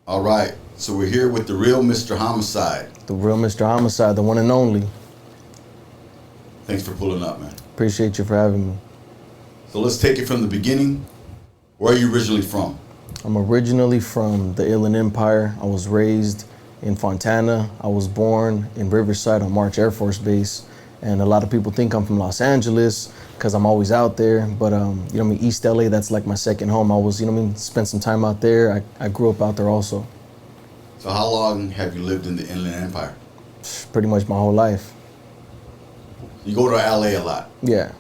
All right, so we're here with the real Mr. Homicide. The real Mr. Homicide, the one and only. Thanks for pulling up, man. Appreciate you for having me. So let's take it from the beginning. Where are you originally from? I'm originally from the Inland Empire. I was raised in Fontana. I was born in Riverside on March Air Force Base. And a lot of people think I'm from Los Angeles because I'm always out there. But, East LA, that's like my second home. I was, spent some time out there. I grew up out there also. So how long have you lived in the Inland Empire? Pretty much my whole life. You go to LA a lot. Yeah.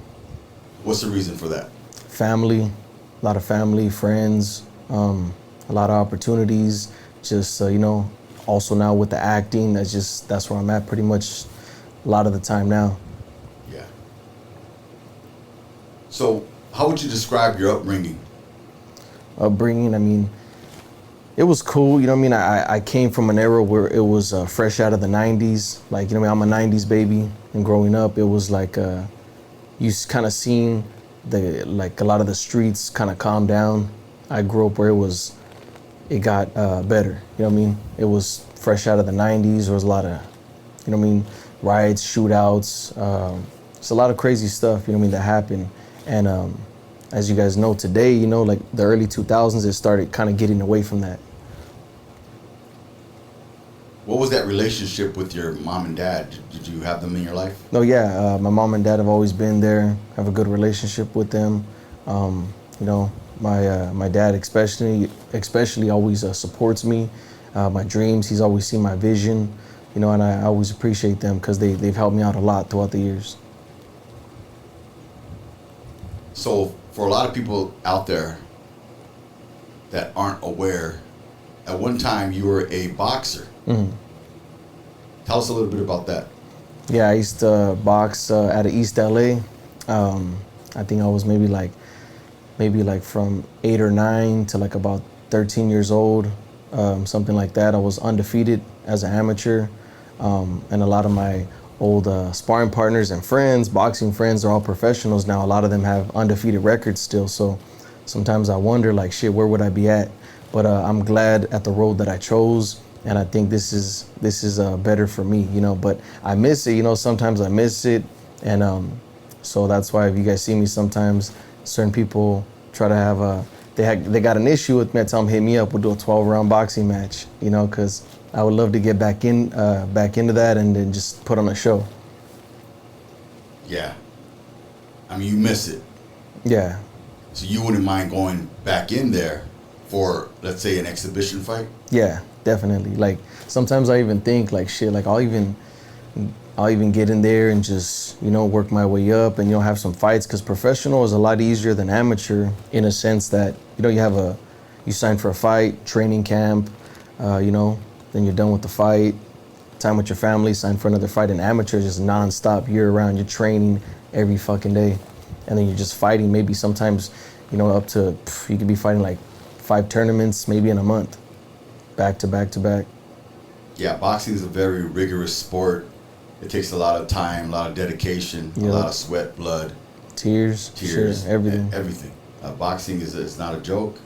What's the reason for that? Family, a lot of family, friends, a lot of opportunities. Just, also now with the acting, that's where I'm at pretty much a lot of the time now. Yeah. So how would you describe your upbringing? It was cool, I came from an era where it was fresh out of the 90s. Like, I'm a 90s baby, and growing up, it was like, you kind of seen a lot of the streets kind of calm down. I grew up where it got better, It was fresh out of the 90s. There was a lot of, riots, shootouts. It's a lot of crazy stuff, that happened. And as you guys know today, like the early 2000s, it started kind of getting away from that. What was that relationship with your mom and dad? Did you have them in your life? No, yeah. My mom and dad have always been there. Have a good relationship with them. My dad especially always supports me. My dreams. He's always seen my vision. And I always appreciate them because they've helped me out a lot throughout the years. So for a lot of people out there that aren't aware, at one time you were a boxer. Mm-hmm. Tell us a little bit about that. Yeah, I used to box out of East LA. I think I was maybe like from 8 or 9 to like about 13 years old, something like that. I was undefeated as an amateur, and a lot of my old sparring partners and friends, boxing friends, are all professionals now. A lot of them have undefeated records still. So sometimes I wonder, like, shit, where would I be at? But I'm glad at the road that I chose, and I think this is better for me, But I miss it, sometimes I miss it, and so that's why if you guys see me sometimes, certain people try to have they got an issue with me. I tell them, hit me up, we'll do a 12-round boxing match, because I would love to get back into that and then just put on a show. Yeah. You miss it. Yeah. So you wouldn't mind going back in there for, let's say, an exhibition fight? Yeah, definitely. Like, sometimes I even think, like, shit, like, I'll even get in there and just, work my way up and, have some fights, because professional is a lot easier than amateur in a sense that, you sign for a fight, training camp, then you're done with the fight, time with your family, sign for another fight. And amateur is just nonstop, year round. You're training every fucking day. And then you're just fighting, maybe sometimes, up to, you could be fighting like 5 tournaments, maybe in a month, back to back to back. Yeah, boxing is a very rigorous sport. It takes a lot of time, a lot of dedication, a lot of sweat, blood. Tears, sure, everything. Everything. Boxing is not a joke.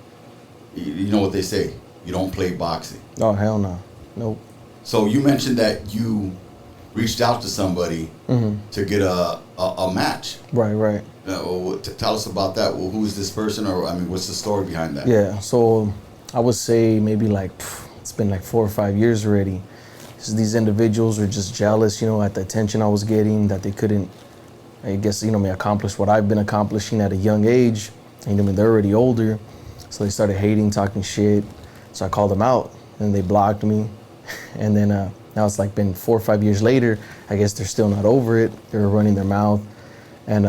You know what they say, you don't play boxing. Oh, hell no. Nope. So you mentioned that you reached out to somebody to get a match. Right. Tell us about that. Well, who is this person, or what's the story behind that? Yeah, so I would say maybe it's been like 4 or 5 years already. So these individuals were just jealous, at the attention I was getting, that they couldn't, I guess, accomplish what I've been accomplishing at a young age. And they're already older, so they started hating, talking shit. So I called them out, and they blocked me. And then now it's like been 4 or 5 years later. I guess they're still not over it. They're running their mouth, and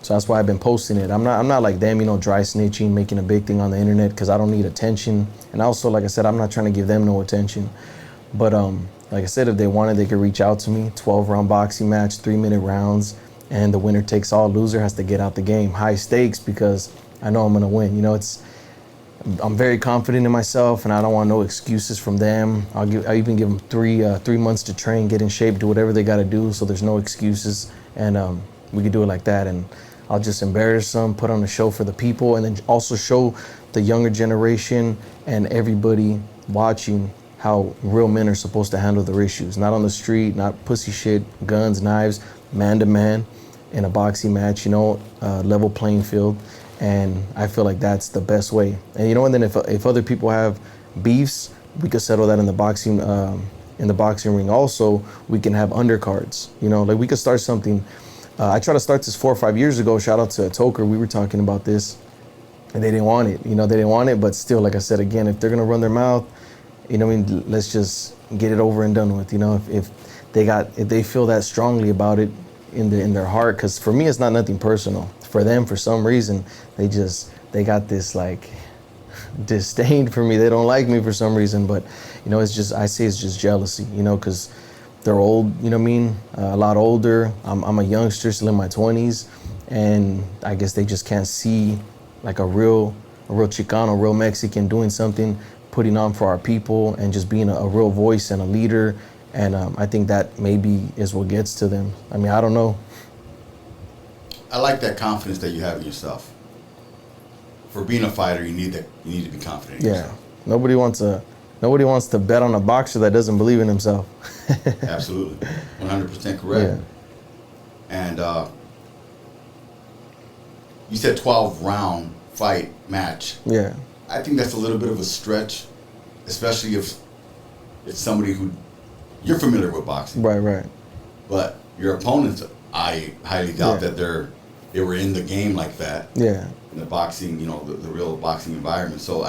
so that's why I've been posting it. I'm not like them, dry snitching, making a big thing on the internet, because I don't need attention. And also, like I said, I'm not trying to give them no attention. But like I said, if they wanted, they could reach out to me. 12-round boxing match, 3-minute rounds, and the winner takes all. Loser has to get out the game. High stakes, because I know I'm gonna win. I'm very confident in myself, and I don't want no excuses from them. I even give them 3 months to train, get in shape, do whatever they got to do, so there's no excuses, and we could do it like that. And I'll just embarrass them, put on a show for the people, and then also show the younger generation and everybody watching how real men are supposed to handle their issues. Not on the street, not pussy shit, guns, knives, man to man in a boxing match, level playing field. And I feel like that's the best way. And and then if other people have beefs, we could settle that in the boxing ring. Also, we can have undercards. Like we could start something. I tried to start this 4 or 5 years ago. Shout out to Toker. We were talking about this, and they didn't want it. They didn't want it. But still, like I said again, if they're gonna run their mouth, let's just get it over and done with. If they feel that strongly about it in their heart, because for me it's not nothing personal. For them, for some reason, they got this like disdain for me. They don't like me for some reason, but it's just jealousy, because they're old, a lot older. I'm a youngster, still in my 20s, and I guess they just can't see like a real Chicano, real Mexican doing something, putting on for our people, and just being a real voice and a leader. And I think that maybe is what gets to them. I mean, I don't know. I like that confidence that you have in yourself. For being a fighter, you need to be confident in yourself. Nobody wants to bet on a boxer that doesn't believe in himself. Absolutely. 100% correct. Yeah. And you said 12-round fight match. Yeah. I think that's a little bit of a stretch, especially if it's somebody who you're familiar with boxing. Right. But your opponents, I highly doubt that they were in the game like that. Yeah. In the boxing, the real boxing environment. So,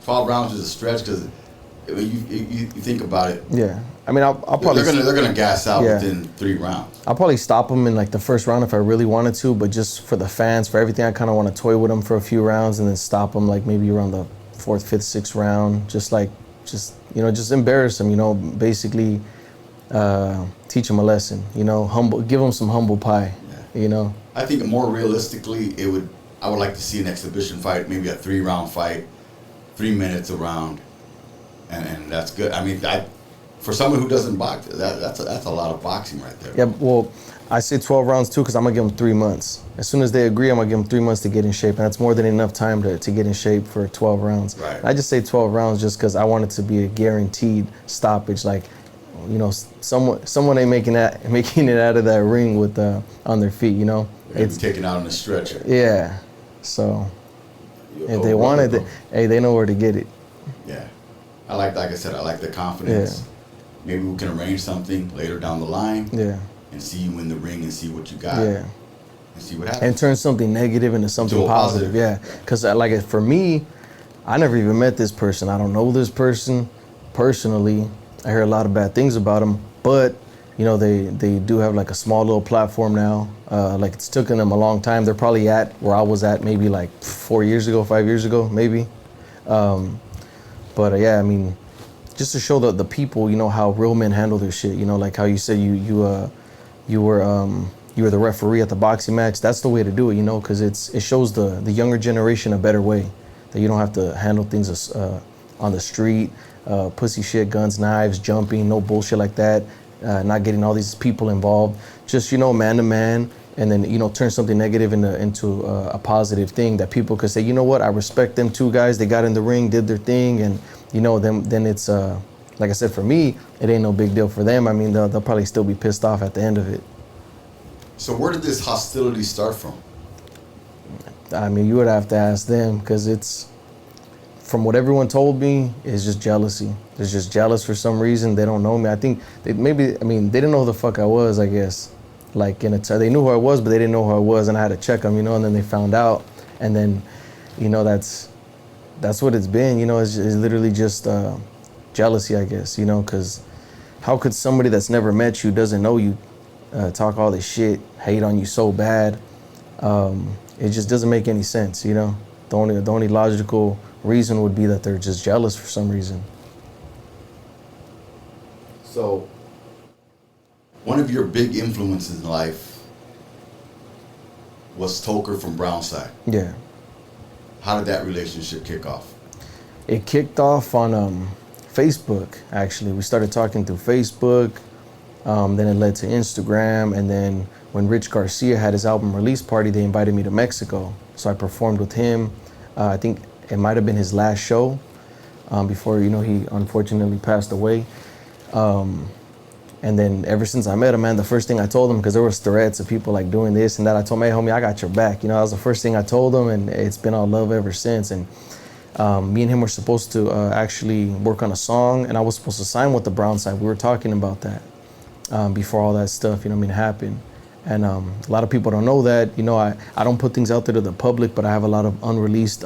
12 rounds is a stretch because you think about it. Yeah. I'll probably... They're gonna gas out within 3 rounds. I'll probably stop them in like the first round if I really wanted to, but just for the fans, for everything, I kind of want to toy with them for a few rounds and then stop them like maybe around the 4th, 5th, 6th round. Just embarrass them, basically teach them a lesson, give them some humble pie, I think more realistically, I would like to see an exhibition fight, maybe a 3-round fight, 3 minutes a round, and that's good. For someone who doesn't box, that's a lot of boxing right there. Yeah, well, I say 12 rounds too because I'm gonna give them 3 months. As soon as they agree, I'm gonna give them 3 months to get in shape, and that's more than enough time to get in shape for 12 rounds. Right. I just say 12 rounds just because I want it to be a guaranteed stoppage, like. Someone ain't making it out of that ring with on their feet, It's taken out on a stretcher. Yeah, so if they want it, they know where to get it. Yeah, like I said, I like the confidence. Yeah. Maybe we can arrange something later down the line. Yeah. And see you in the ring and see what you got. Yeah. And see what happens. And turn something negative into something positive. Yeah, because for me, I never even met this person. I don't know this person personally. I hear a lot of bad things about them, but they do have like a small little platform now. Like it's taken them a long time. They're probably at where I was at maybe like 4 years ago, 5 years ago, maybe. But just to show the people, how real men handle their shit. Like how you said you were the referee at the boxing match. That's the way to do it, because it shows the younger generation a better way. That you don't have to handle things on the street. Pussy shit, guns, knives, jumping, no bullshit like that. Not getting all these people involved. Just man to man, and then turn something negative into a positive thing that people could say, you know what, I respect them 2 guys. They got in the ring, did their thing, and then it's like I said, for me, it ain't no big deal. For them, they'll probably still be pissed off at the end of it. So where did this hostility start from? You would have to ask them, because it's. From what everyone told me, it's just jealousy. They're just jealous for some reason. They don't know me. I think they didn't know who the fuck I was, I guess. Like they knew who I was, but they didn't know who I was, and I had to check them, and then they found out. And then, that's what it's been, it's literally just jealousy, I guess, because how could somebody that's never met you, doesn't know you, talk all this shit, hate on you so bad? It just doesn't make any sense, The only logical reason would be that they're just jealous for some reason. So, one of your big influences in life was Toker from Brownside. Yeah. How did that relationship kick off? It kicked off on Facebook, actually. We started talking through Facebook, then it led to Instagram, and then when Rich Garcia had his album release party, they invited me to Mexico. So I performed with him. I think it might have been his last show before, you know, he unfortunately passed away. And then ever since I met him, man, the first thing I told him, because there was threats of people like doing this and that, I told him, hey, homie, I got your back. You know, that was the first thing I told him, and it's been all love ever since. And me and him were supposed to actually work on a song, and I was supposed to sign with the Brown Side. We were talking about that before all that stuff, you know what I mean, happened. And a lot of people don't know that. You know, I don't put things out there to the public, but I have a lot of unreleased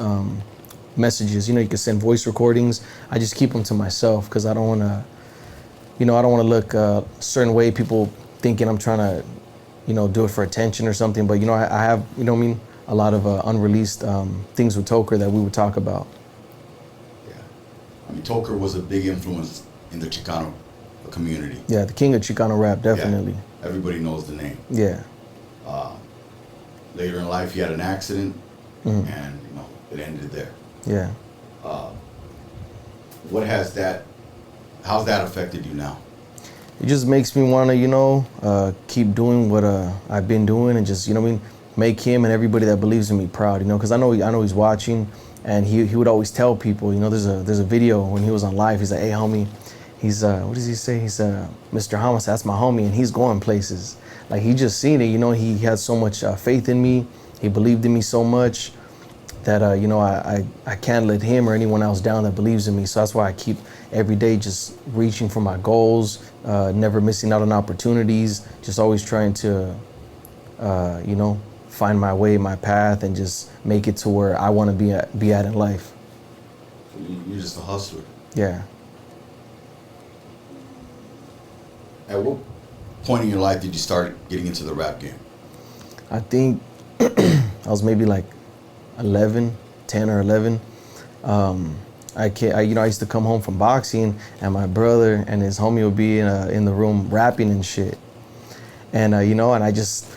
messages. You know, you can send voice recordings. I just keep them to myself because I don't want to, you know, I don't want to look a certain way, people thinking I'm trying to, you know, do it for attention or something. But, you know, I have, you know what I mean, a lot of unreleased things with Toker that we would talk about. Yeah. I mean, Toker was a big influence in the Chicano community. Yeah, the king of Chicano rap, definitely. Yeah. Everybody knows the name. Yeah. Later in life, he had an accident, and, you know, it ended there. Yeah. How's that affected you now? It just makes me want to, you know, keep doing what I've been doing, and just, you know what I mean, make him and everybody that believes in me proud, you know, because I know he's watching, and he would always tell people, you know, there's a video when he was on live, he's like, hey, homie, he's, what does he say? He's, Mr. Homicide, that's my homie, and he's going places. Like, he just seen it, you know, he had so much faith in me, he believed in me so much that, you know, I can't let him or anyone else down that believes in me. So that's why I keep every day just reaching for my goals, never missing out on opportunities, just always trying to, you know, find my way, my path, and just make it to where I want to be at in life. So you're just a hustler. Yeah. At what point in your life did you start getting into the rap game? I think I was maybe like 10 or 11. I used to come home from boxing, and my brother and his homie would be in the room rapping and shit. And, you know, and I just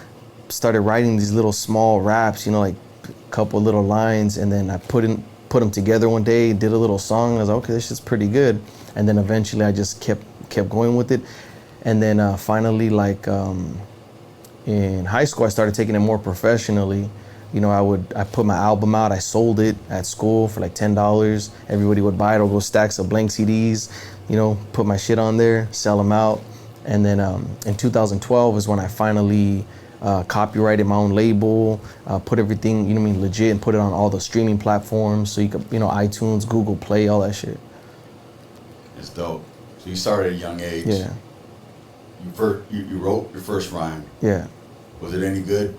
started writing these little small raps, you know, like a couple little lines, and then I put them together one day, did a little song, and I was like, okay, this shit's pretty good. And then eventually I just kept going with it. And then finally, like in high school, I started taking it more professionally. You know, I put my album out, I sold it at school for like $10. Everybody would buy it, or go stacks of blank CDs, you know, put my shit on there, sell them out. And then in 2012 is when I finally copyrighted my own label, put everything, you know what I mean, legit, and put it on all the streaming platforms. So you could, you know, iTunes, Google Play, all that shit. It's dope. So you started at a young age. Yeah. You wrote your first rhyme. Yeah. Was it any good?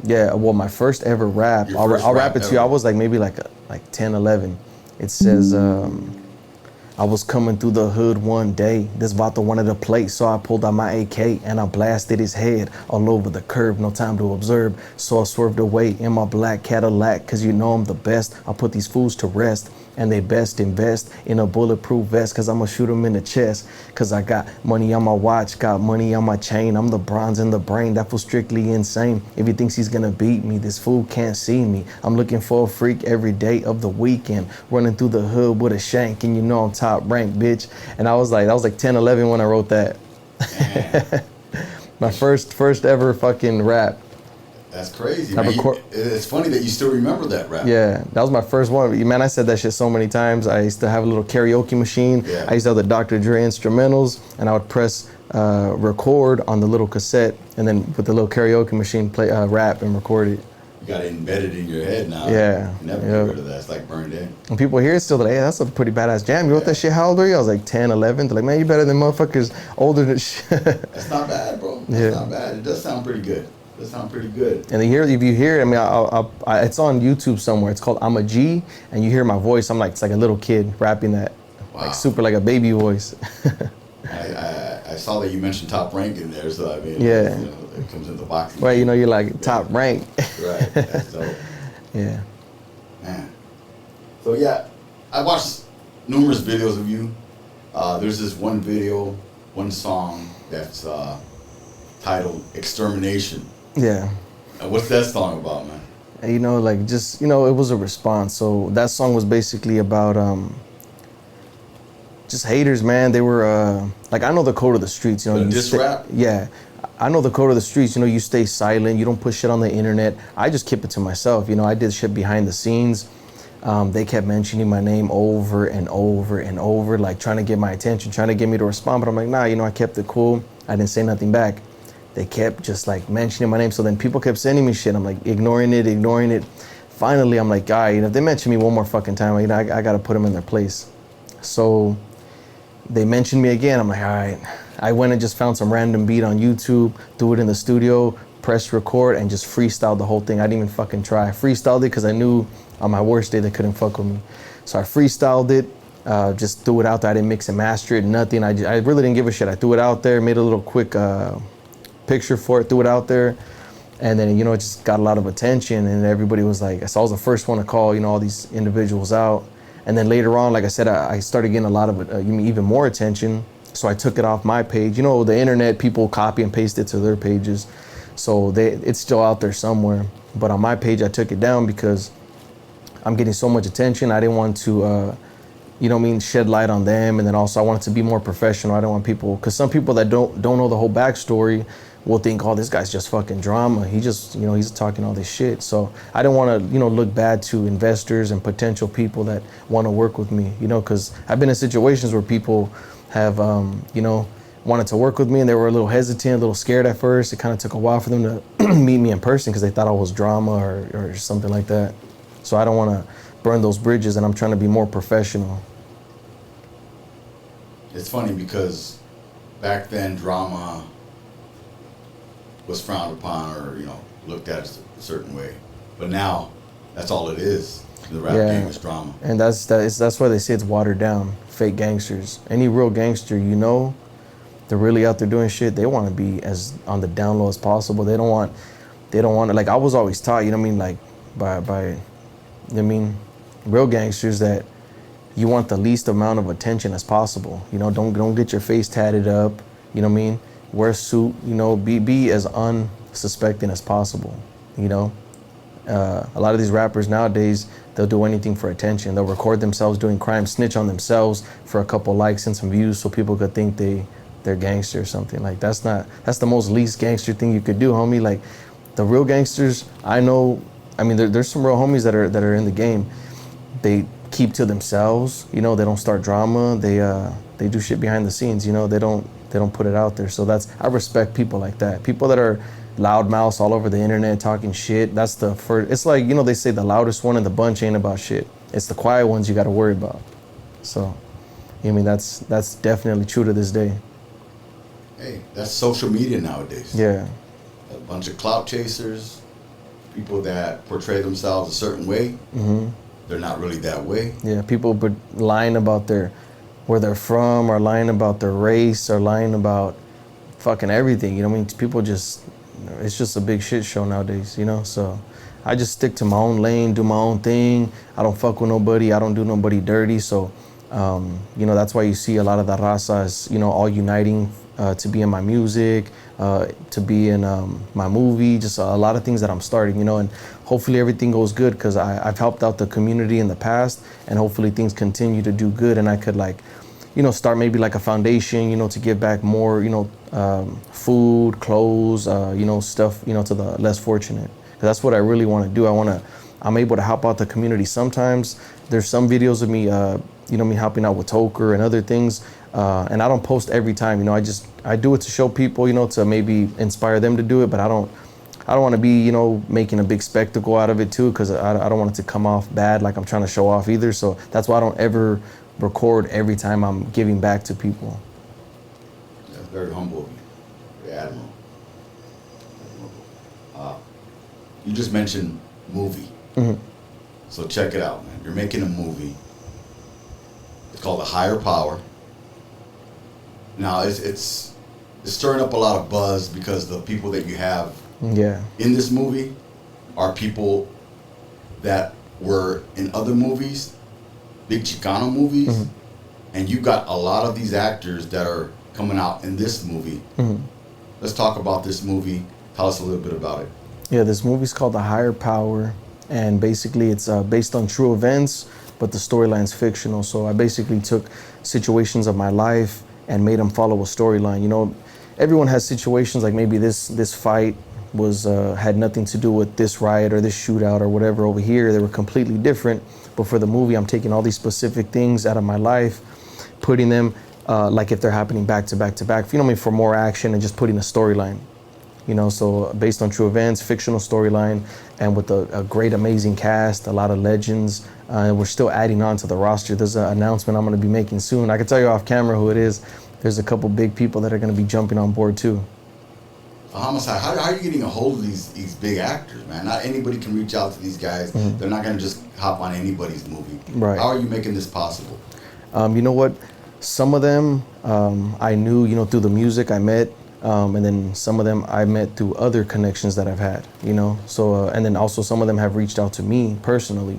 Yeah, well, my first ever rap, I'll rap it to you. I was like maybe like 10, 11. It says, I was coming through the hood one day. This vato wanted to play, so I pulled out my AK and I blasted his head all over the curb. No time to observe, so I swerved away in my black Cadillac, cause you know I'm the best. I put these fools to rest, and they best invest in a bulletproof vest, cause I'ma shoot them in the chest. Cause I got money on my watch, got money on my chain. I'm the bronze in the brain, that fool strictly insane. If he thinks he's gonna beat me, this fool can't see me. I'm looking for a freak every day of the weekend, running through the hood with a shank, and you know I'm top rank, bitch. And I was like 10, 11 when I wrote that. My first ever fucking rap. That's crazy, man. It's funny that you still remember that rap. Yeah, that was my first one. Man, I said that shit so many times. I used to have a little karaoke machine. Yeah. I used to have the Dr. Dre instrumentals, and I would press record on the little cassette, and then with the little karaoke machine, play rap and record it. You got it embedded in your head now. Yeah. You never get rid of that. It's like burned in. And people hear it still, like, hey, that's a pretty badass jam. You wrote that shit, how old were you? I was like 10, 11. They're like, man, you better than motherfuckers older than shit. That's not bad, bro. That's not bad. It does sound pretty good. That sounds pretty good. And if you hear it, I mean, it's on YouTube somewhere. It's called I'm a G, and you hear my voice. I'm like, it's like a little kid rapping that, like super like a baby voice. I saw that you mentioned Top Rank in there, so I mean, yeah, you know, it comes into boxing. Right, you know, you're like Top Rank. Right, that's dope. Yeah. Man. So yeah, I watched numerous videos of you. There's this one video, one song that's titled "Extermination." Yeah. What's that song about, man? You know, like just, you know, it was a response. So that song was basically about just haters, man. They were like, I know the code of the streets, you know. Diss rap? Yeah. I know the code of the streets. You know, you stay silent. You don't put shit on the internet. I just keep it to myself. You know, I did shit behind the scenes. They kept mentioning my name over and over and over, like trying to get my attention, trying to get me to respond. But I'm like, nah, you know, I kept it cool. I didn't say nothing back. They kept just like mentioning my name. So then people kept sending me shit. I'm like ignoring it. Finally, I'm like, all right, you know, if they mention me one more fucking time, you know, I got to put them in their place. So they mentioned me again. I'm like, all right. I went and just found some random beat on YouTube, threw it in the studio, pressed record, and just freestyled the whole thing. I didn't even fucking try. I freestyled it because I knew on my worst day they couldn't fuck with me. So I freestyled it, just threw it out there. I didn't mix and master it, nothing. I really didn't give a shit. I threw it out there, made a little quick picture for it, threw it out there. And then, you know, it just got a lot of attention, and everybody was like, so I was the first one to call, you know, all these individuals out. And then later on, like I said, I started getting a lot of even more attention. So I took it off my page. You know, the internet, people copy and paste it to their pages. So it's still out there somewhere. But on my page, I took it down because I'm getting so much attention. I didn't want to, you know what I mean, shed light on them. And then also I wanted to be more professional. I don't want people, because some people that don't know the whole backstory will think, oh, this guy's just fucking drama. He just, you know, he's talking all this shit. So I don't want to, you know, look bad to investors and potential people that want to work with me, you know, because I've been in situations where people have, you know, wanted to work with me and they were a little hesitant, a little scared at first. It kind of took a while for them to meet me in person because they thought I was drama or something like that. So I don't want to burn those bridges, and I'm trying to be more professional. It's funny because back then drama was frowned upon or, you know, looked at a certain way. But now that's all it is. The rap game is drama. And that's why they say it's watered down. Fake gangsters. Any real gangster, you know, they're really out there doing shit. They want to be as on the down low as possible. They don't want to, like I was always taught, you know what I mean, like by I mean, real gangsters that you want the least amount of attention as possible. You know, don't get your face tatted up, you know what I mean? Wear a suit, you know, be as unsuspecting as possible, you know? A lot of these rappers nowadays, they'll do anything for attention. They'll record themselves doing crime, snitch on themselves for a couple likes and some views so people could think they're gangster or something. Like that's the most least gangster thing you could do, homie. Like the real gangsters, I know, I mean, there's some real homies that are in the game. They keep to themselves, you know, they don't start drama. They do shit behind the scenes, you know, they don't put it out there. So I respect people like that. People that are loudmouths all over the internet talking shit. That's the first. It's like, you know, they say the loudest one in the bunch ain't about shit. It's the quiet ones you got to worry about. So, I mean, that's definitely true to this day. Hey, that's social media nowadays. Yeah. A bunch of clout chasers, people that portray themselves a certain way. Mm-hmm. They're not really that way. Yeah, people lying about where they're from, or lying about their race, or lying about fucking everything. You know what I mean? People just, it's just a big shit show nowadays, you know? So I just stick to my own lane, do my own thing. I don't fuck with nobody. I don't do nobody dirty. So, you know, that's why you see a lot of the razas, you know, all uniting to be in my music, to be in my movie, just a lot of things that I'm starting, you know, and hopefully everything goes good because I've helped out the community in the past, and hopefully things continue to do good, and I could, like, you know, start maybe like a foundation, you know, to give back more, you know, food, clothes, you know, stuff, you know, to the less fortunate. Because that's what I really want to do. I'm able to help out the community. Sometimes there's some videos of me, you know, me helping out with Toker and other things, and I don't post every time, you know, I do it to show people, you know, to maybe inspire them to do it, but I don't want to be, you know, making a big spectacle out of it too, because I don't want it to come off bad, like I'm trying to show off either. So that's why I don't ever record every time I'm giving back to people. That's very humble of you. Very admirable. You just mentioned movie. Mm-hmm. So check it out, man. You're making a movie. It's called A Higher Power. Now it's stirring up a lot of buzz because the people that you have in this movie are people that were in other movies, big Chicano movies, mm-hmm. and you got a lot of these actors that are coming out in this movie. Mm-hmm. Let's talk about this movie. Tell us a little bit about it. Yeah, this movie's called A Higher Power, and basically it's based on true events, but the storyline's fictional. So I basically took situations of my life and made them follow a storyline. You know, everyone has situations like maybe this fight was had nothing to do with this riot or this shootout or whatever over here. They were completely different. But for the movie, I'm taking all these specific things out of my life, putting them like if they're happening back to back to back, you know what I mean, for more action and just putting a storyline. You know, so based on true events, fictional storyline, and with a great, amazing cast, a lot of legends. We're still adding on to the roster. There's an announcement I'm going to be making soon. I can tell you off camera who it is. There's a couple big people that are going to be jumping on board too. Homicide, how are you getting a hold of these big actors, man? Not anybody can reach out to these guys. Mm-hmm. They're not going to just hop on anybody's movie. Right. How are you making this possible? You know what? Some of them I knew, you know, through the music I met. And then some of them I met through other connections that I've had, you know. So, and then also some of them have reached out to me personally.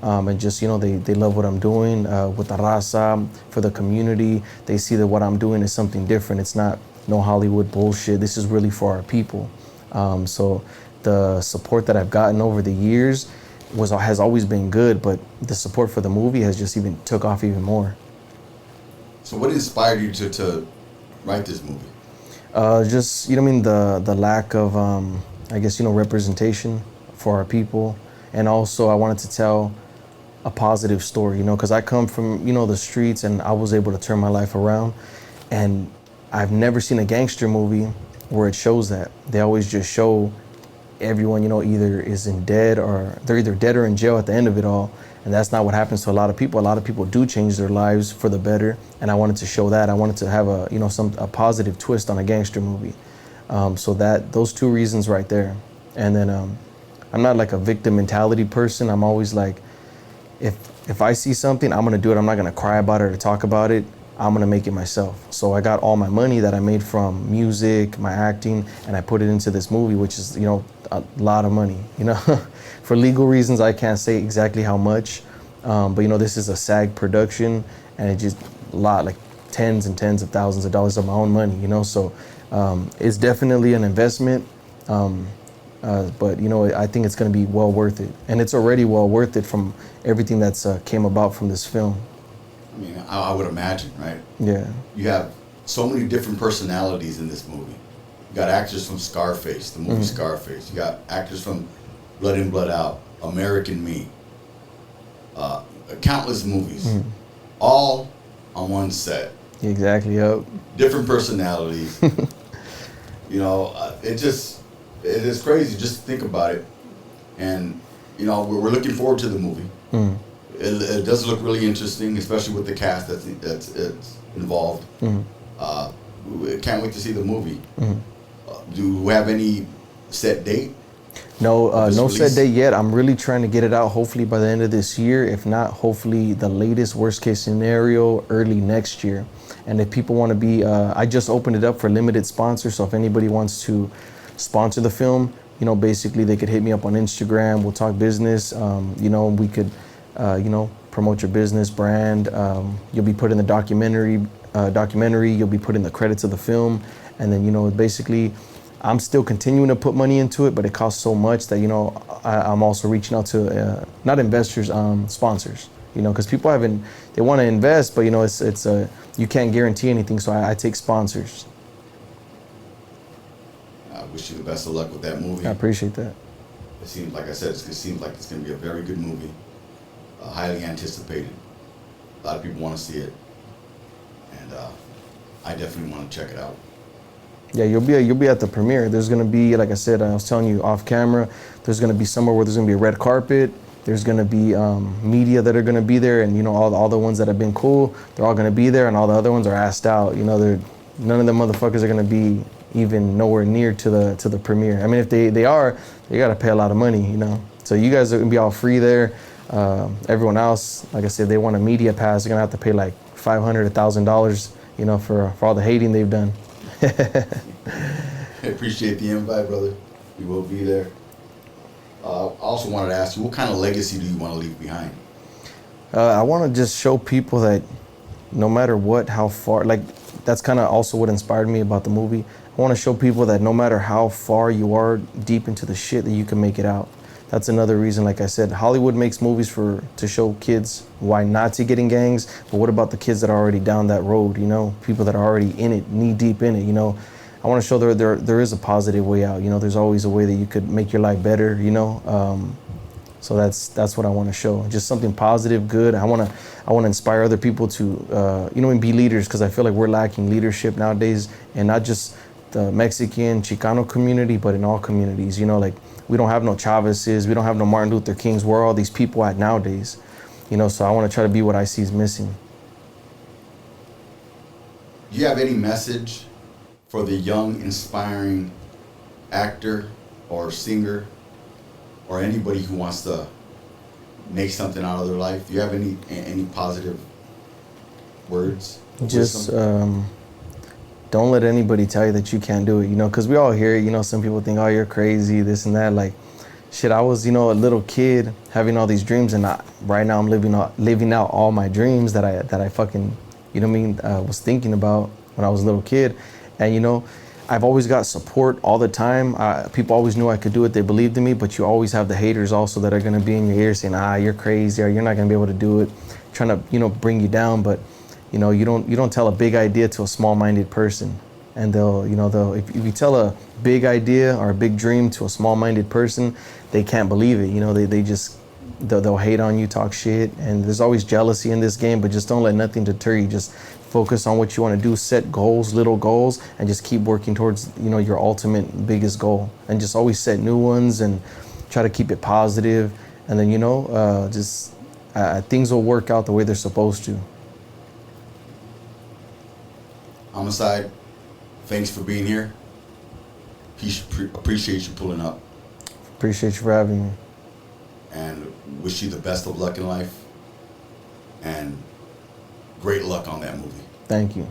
And just, you know, they love what I'm doing with the raza, for the community. They see that what I'm doing is something different. It's not no Hollywood bullshit. This is really for our people. So the support that I've gotten over the years has always been good, but the support for the movie has just even took off even more. So what inspired you to write this movie? Just, you know what I mean, the lack of, I guess, you know, representation for our people. And also I wanted to tell a positive story, you know, because I come from, you know, the streets, and I was able to turn my life around. And I've never seen a gangster movie where it shows that. They always just show everyone, you know, either is in dead or they're either dead or in jail at the end of it all. And that's not what happens to a lot of people. A lot of people do change their lives for the better, and I wanted to show that. I wanted to have a, you know, a positive twist on a gangster movie. So those two reasons right there. And then I'm not like a victim mentality person. I'm always like, if I see something, I'm gonna do it. I'm not gonna cry about it or talk about it. I'm gonna make it myself. So I got all my money that I made from music, my acting, and I put it into this movie, which is, you know, a lot of money, you know. For legal reasons, I can't say exactly how much, but you know, this is a SAG production, and it just a lot, like tens and tens of thousands of dollars of my own money, you know. So it's definitely an investment, but you know, I think it's going to be well worth it, and it's already well worth it from everything that's came about from this film. I mean, I would imagine, right? Yeah. You have so many different personalities in this movie. You got actors from Scarface, the movie Scarface. You got actors from Blood In, Blood Out, American Me, countless movies, all on one set. Exactly. Yep. Different personalities. You know, it is crazy just to think about it. And you know, we're looking forward to the movie. It does look really interesting, especially with the cast that's involved. Can't wait to see the movie. Do we have any set date? No, no set date yet. I'm really trying to get it out hopefully by the end of this year. If not, hopefully the latest worst case scenario, early next year. And if people want to be, I just opened it up for limited sponsors. So if anybody wants to sponsor the film, you know, basically they could hit me up on Instagram. We'll talk business. You know, we could, you know, promote your business brand. You'll be put in the documentary. You'll be put in the credits of the film. And then, you know, basically, I'm still continuing to put money into it, but it costs so much that, you know, I'm also reaching out to, not investors, sponsors, you know, because people they want to invest, but, you know, it's you can't guarantee anything, so I take sponsors. I wish you the best of luck with that movie. I appreciate that. It seems, like I said, it seems like it's going to be a very good movie, highly anticipated. A lot of people want to see it, and I definitely want to check it out. Yeah, you'll be at the premiere. There's gonna be, like I said, I was telling you off camera, there's gonna be somewhere where there's gonna be a red carpet. There's gonna be media that are gonna be there, and you know, all the ones that have been cool, they're all gonna be there, and all the other ones are asked out. You know, none of them motherfuckers are gonna be even nowhere near to the premiere. I mean, if they are, they gotta pay a lot of money, you know. So you guys are gonna be all free there. Everyone else, like I said, they want a media pass. They're gonna have to pay like $500, $1,000, you know, for all the hating they've done. I appreciate the invite, brother. We will be there. I also wanted to ask you, what kind of legacy do you want to leave behind? I want to just show people that no matter what, how far, like that's kind of also what inspired me about the movie. I want to show people that no matter how far you are deep into the shit, that you can make it out. That's another reason, like I said, Hollywood makes movies to show kids why not to get in gangs, but what about the kids that are already down that road, you know, people that are already in it, knee deep in it, you know. I want to show there is a positive way out. You know, there's always a way that you could make your life better. You know, so that's what I want to show. Just something positive, good. I want to inspire other people to you know, and be leaders, because I feel like we're lacking leadership nowadays, and not just the Mexican Chicano community, but in all communities. You know, like we don't have no Chavez's, we don't have no Martin Luther Kings. Where are all these people at nowadays? You know, so I want to try to be what I see is missing. Do you have any message for the young, inspiring actor or singer or anybody who wants to make something out of their life? Do you have any positive words? Just don't let anybody tell you that you can't do it, you know, because we all hear it. You know, some people think, oh, you're crazy, this and that. Like, shit, I was, you know, a little kid having all these dreams, and right now I'm living out all my dreams that I fucking, you know what I mean, was thinking about when I was a little kid. And, you know, I've always got support all the time. People always knew I could do it. They believed in me, but you always have the haters also that are going to be in your ear saying, you're crazy, or you're not going to be able to do it, trying to, you know, bring you down. But, you know, you don't tell a big idea to a small-minded person. And if you tell a big idea or a big dream to a small-minded person, they can't believe it. You know, they'll hate on you, talk shit. And there's always jealousy in this game, but just don't let nothing deter you. Just focus on what you want to do, set goals, little goals, and just keep working towards, you know, your ultimate biggest goal. And just always set new ones and try to keep it positive. And then, you know, things will work out the way they're supposed to. Homicide, thanks for being here. Appreciate you pulling up. Appreciate you for having me. And wish you the best of luck in life. And great luck on that movie. Thank you.